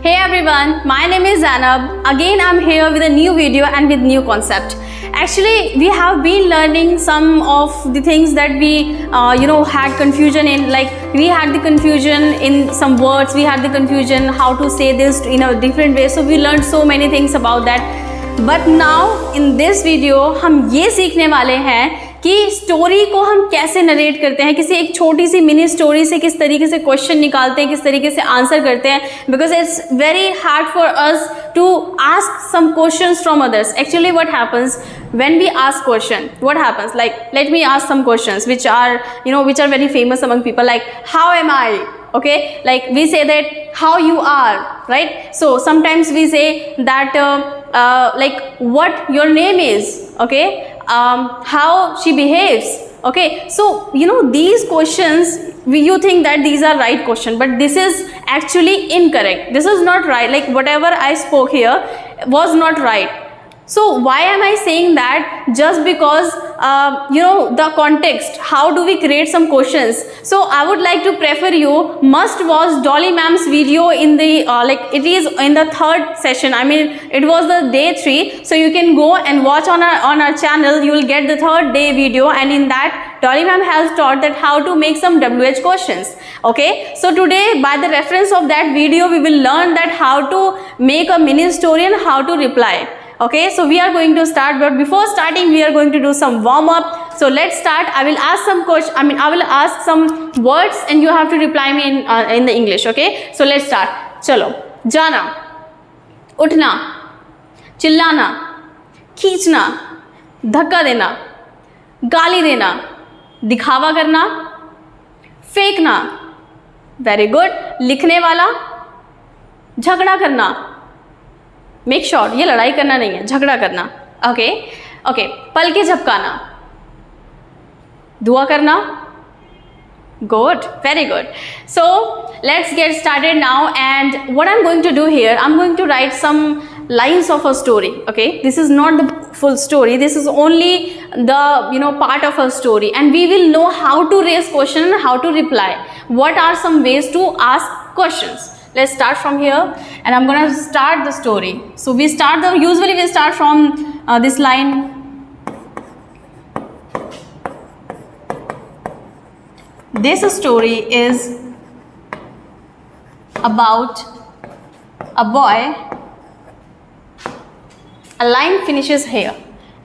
Hey everyone, my name is Zainab. Again I'm here with a new video and with new concept. Actually we have been learning some of the things that we had confusion in, like we had the confusion in some words, we had the confusion how to say this in a different way, so we learned so many things about that. But now in this video हम ये सीखने वाले हैं कि story को हम कैसे narrate करते हैं, किसी एक छोटी सी मिनी स्टोरी से किस तरीके से क्वेश्चन निकालते हैं, किस तरीके से आंसर करते हैं, because it's very hard for us to ask some questions from others. Actually what happens when we ask question, what happens, like let me ask some questions which are very famous among people, like how am I, okay, like we say that how you are, right? So sometimes we say that like what your name is, okay, how she behaves, okay. So these questions, you think that these are right question, but this is actually incorrect. This is not right. Like whatever I spoke here was not right. So why am I saying that? Just because the context, how do we create some questions. So I would like to prefer you must watch Dolly ma'am's video in the it is in the third session. I mean it was the day 3, so you can go and watch on our channel. You will get the third day video, and in that Dolly ma'am has taught that how to make some WH questions. Okay, so today by the reference of that video we will learn that how to make a mini story and how to reply. Okay, so we are going to start, but before starting we are going to do some warm up. So let's start. I will ask some question, I will ask some words and you have to reply me in the English. Okay, so let's start. चलो, जाना, उठना, चिल्लाना, खींचना, धक्का देना, गाली देना, दिखावा करना, फेंकना, वेरी गुड, लिखने वाला, झगड़ा करना, मेक श्योर ये लड़ाई करना नहीं है, झगड़ा करना, ओके ओके, पल के झपकाना, दुआ करना, good, very good. So let's get started now, and what I'm going to do here, I'm going to write some lines of a story. Okay, this is not the full story, this is only the part of a story, and we will know how to raise question and how to reply. What are some ways to ask questions? Let's start from here, and I'm gonna start the story. So usually we start from this line. This story is about a boy. A line finishes here,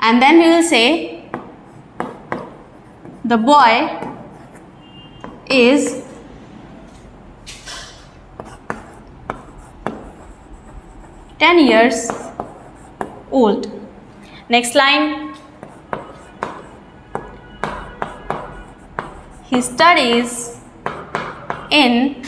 and then we will say the boy is ten years old. Next line, he studies in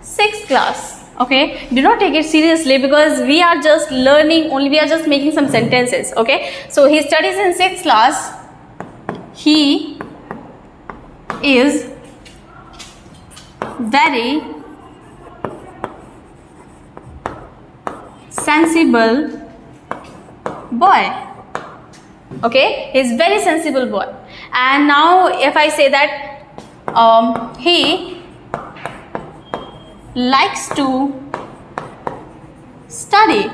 sixth class. Okay, do not take it seriously because we are just learning only, we are just making some sentences. Okay, so he studies in sixth class. He is very sensible boy. Okay, he's very sensible boy. And now if I say that he likes to study.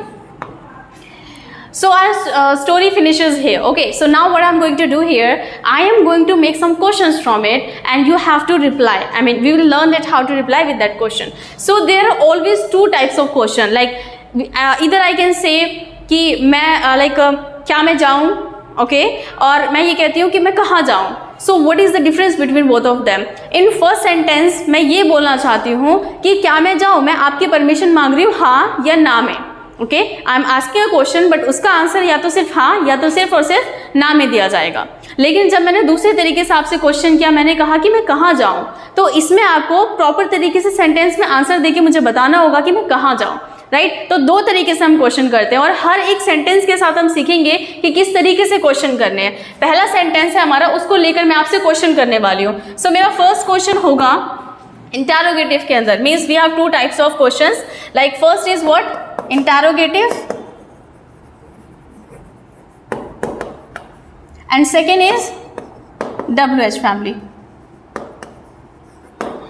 So our story finishes here. Okay, so now what I'm going to do here, I am going to make some questions from it and you have to reply. I mean we will learn that how to reply with that question. So there are always two types of question, like either I can say कि मैं क्या मैं जाऊँ, okay, और मैं ये कहती हूँ कि मैं कहाँ जाऊँ. So what is the difference between both of them? In first sentence मैं ये बोलना चाहती हूँ कि क्या मैं जाऊँ, मैं आपकी परमिशन मांग रही हूँ हाँ या ना में. Okay, I am asking a question, but उसका आंसर या तो सिर्फ हाँ या तो सिर्फ और सिर्फ ना में दिया जाएगा. लेकिन जब मैंने दूसरे तरीके से आपसे क्वेश्चन किया, मैंने कहा कि मैं कहाँ जाऊँ, तो इसमें आपको प्रॉपर तरीके से सेंटेंस में आंसर देके मुझे बताना होगा कि मैं कहाँ जाऊँ. राइट, तो दो तरीके से हम क्वेश्चन करते हैं और हर एक सेंटेंस के साथ हम सीखेंगे कि किस तरीके से क्वेश्चन करने हैं. पहला सेंटेंस है हमारा, उसको लेकर मैं आपसे क्वेश्चन करने वाली हूँ. सो मेरा फर्स्ट क्वेश्चन होगा इंटरोगेटिव के अंदर, means we have two types of questions. Like first is what, interrogative, and second is WH family.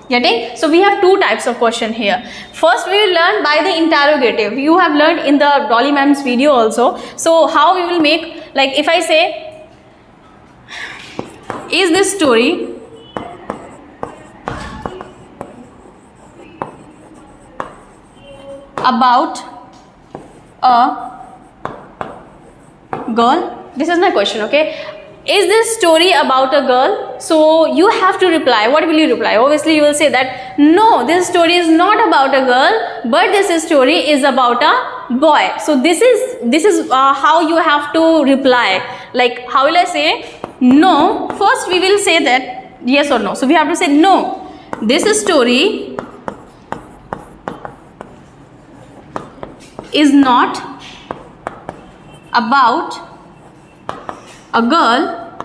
Getting? So we have two types of question here. First we will learn by the interrogative. You have learned in the Dolly ma'am's video also. So how we will make, like if I say, is this story about a girl? This is my question, okay? Is this story about a girl? So you have to reply. What will you reply? Obviously you will say that no, this story is not about a girl, but this story is about a boy. So this is how you have to reply. Like how will I say? No. First we will say that yes or no. So we have to say no, this story is not about a girl,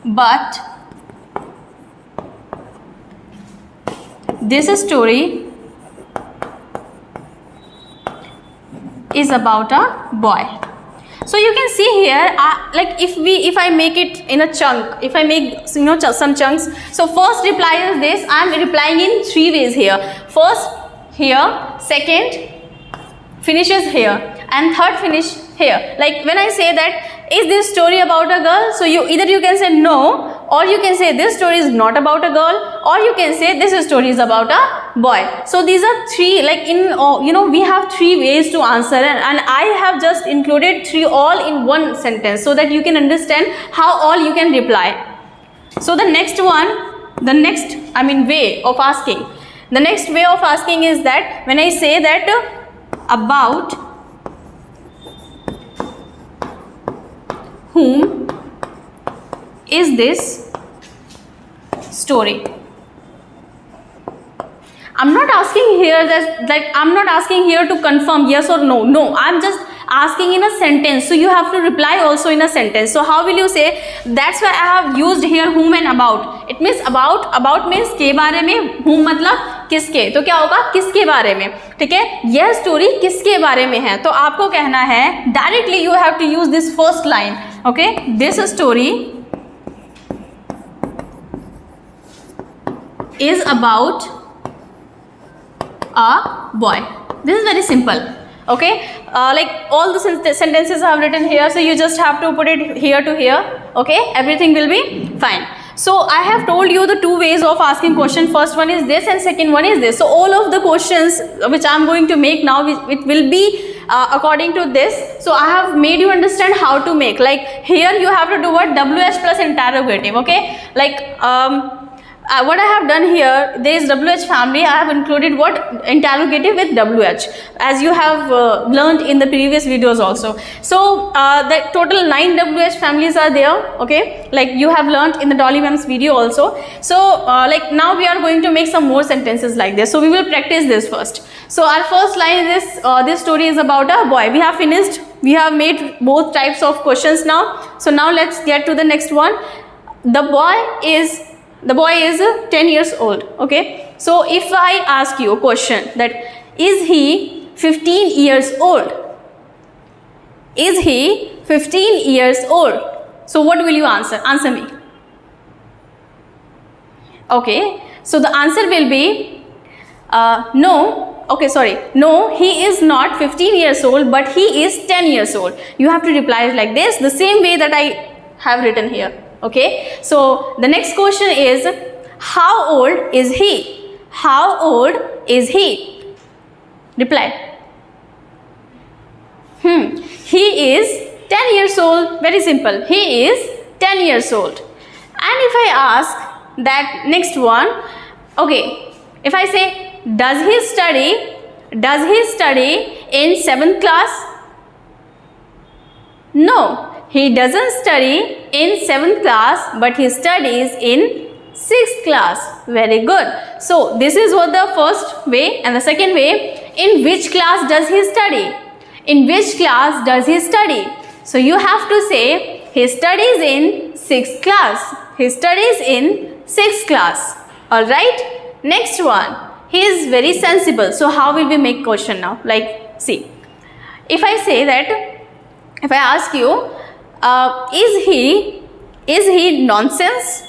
but this story is about a boy. So you can see here, like if I make it in a chunk, if I make some chunks. So first reply is this. I am replying in three ways here. First here, second finishes here, and third finish here. Like when I say that is this story about a girl, so you can say no, or you can say this story is not about a girl, or you can say this story is about a boy. So these are three, like in we have three ways to answer, and I have just included three all in one sentence so that you can understand how all you can reply. So the next way of asking. The next way of asking is that when I say that about whom is this story? I'm not asking here that I'm not asking here to confirm yes or no. No, I'm just asking in a sentence. So you have to reply also in a sentence. So how will you say? That's why I have used here whom and about. It means about means के बारे में, whom मतलब किसके. तो क्या होगा? किसके बारे में. ठीक है, यह स्टोरी किसके बारे में है. तो आपको कहना है directly you have to use this first line. Okay, this story is about a boy. This is very simple. Okay, like all the sentences I have written here, so you just have to put it here to here. Okay, everything will be fine. So I have told you the two ways of asking question. First one is this and second one is this. So all of the questions which I am going to make now, it will be according to this. So I have made you understand how to make. Like here you have to do what? WH plus interrogative. Okay, like what I have done here, there is WH family. I have included what? Interrogative with WH, as you have learned in the previous videos also. So the total 9 WH families are there. Okay, like you have learned in the Dolly ma'am's video also. So like now we are going to make some more sentences like this. So we will practice this first. So our first line is this story is about a boy. We have finished. We have made both types of questions now. So now let's get to the next one. The boy is 10 years old. Okay, so if I ask you a question that is he 15 years old? Is he 15 years old? So what will you answer? Answer me. Okay, so the answer will be no. Okay, sorry, no, he is not 15 years old, but he is 10 years old. You have to reply like this, the same way that I have written here. Okay, so the next question is how old is he? How old is he? Reply. He is 10 years old. Very simple. He is 10 years old. And if I ask that next one, okay, if I say does he study in 7th class? No. He doesn't study in 7th class, but he studies in 6th class. Very good. So this is what the first way, and the second way, in which class does he study? In which class does he study? So you have to say he studies in 6th class. He studies in 6th class. Alright. Next one. He is very sensible. So how will we make question now? Like see. If I say that, if I ask you, is he nonsense?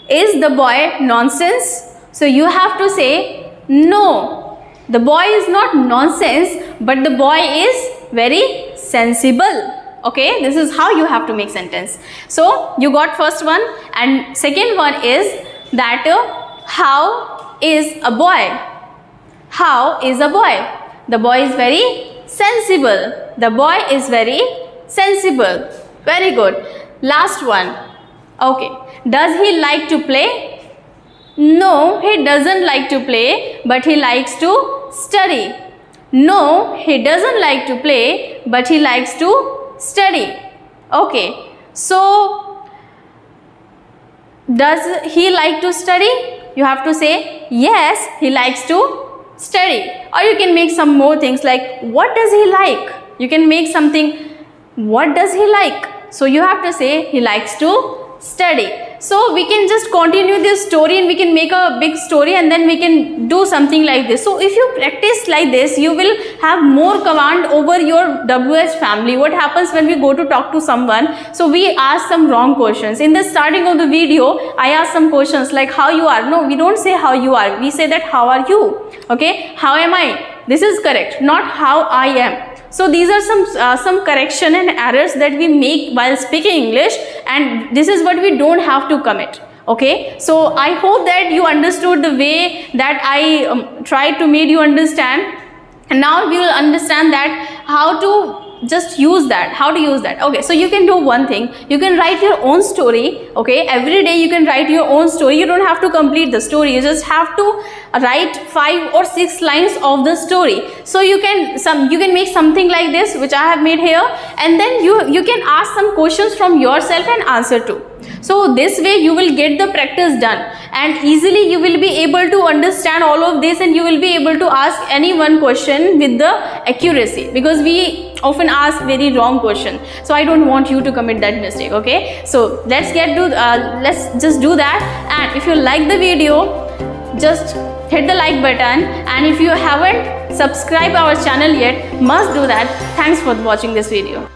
is the boy nonsense? So you have to say, no, the boy is not nonsense, but the boy is very sensible. Okay, this is how you have to make sentence. So you got first one, and second one is that how is a boy? How is a boy? The boy is very sensible. The boy is very sensible. Very good. Last one. Okay. Does he like to play? No, he doesn't like to play, but he likes to study. No, he doesn't like to play, but he likes to study. Okay. So, does he like to study? You have to say, yes, he likes to study. Or you can make some more things like, what does he like? You can make something, what does he like? So you have to say, he likes to study. So we can just continue this story and we can make a big story and then we can do something like this. So if you practice like this, you will have more command over your WH family. What happens when we go to talk to someone? So we ask some wrong questions. In the starting of the video, I asked some questions like how you are. No, we don't say how you are. We say that how are you? Okay, how am I? This is correct, not how I am. So these are some correction and errors that we make while speaking English, and this is what we don't have to commit. Okay, so I hope that you understood the way that I tried to make you understand, and now we will understand that how to just use that, how to use that. Okay, so you can do one thing, you can write your own story. Okay, every day you can write your own story. You don't have to complete the story, you just have to write 5 or 6 lines of the story. So you can make something like this which I have made here, and then you can ask some questions from yourself and answer to. So this way you will get the practice done, and easily you will be able to understand all of this, and you will be able to ask any one question with the accuracy, because we often ask very wrong question. So I don't want you to commit that mistake. Okay, so let's just do that. And if you like the video, just hit the like button, and if you haven't subscribed our channel yet, must do that. Thanks for watching this video.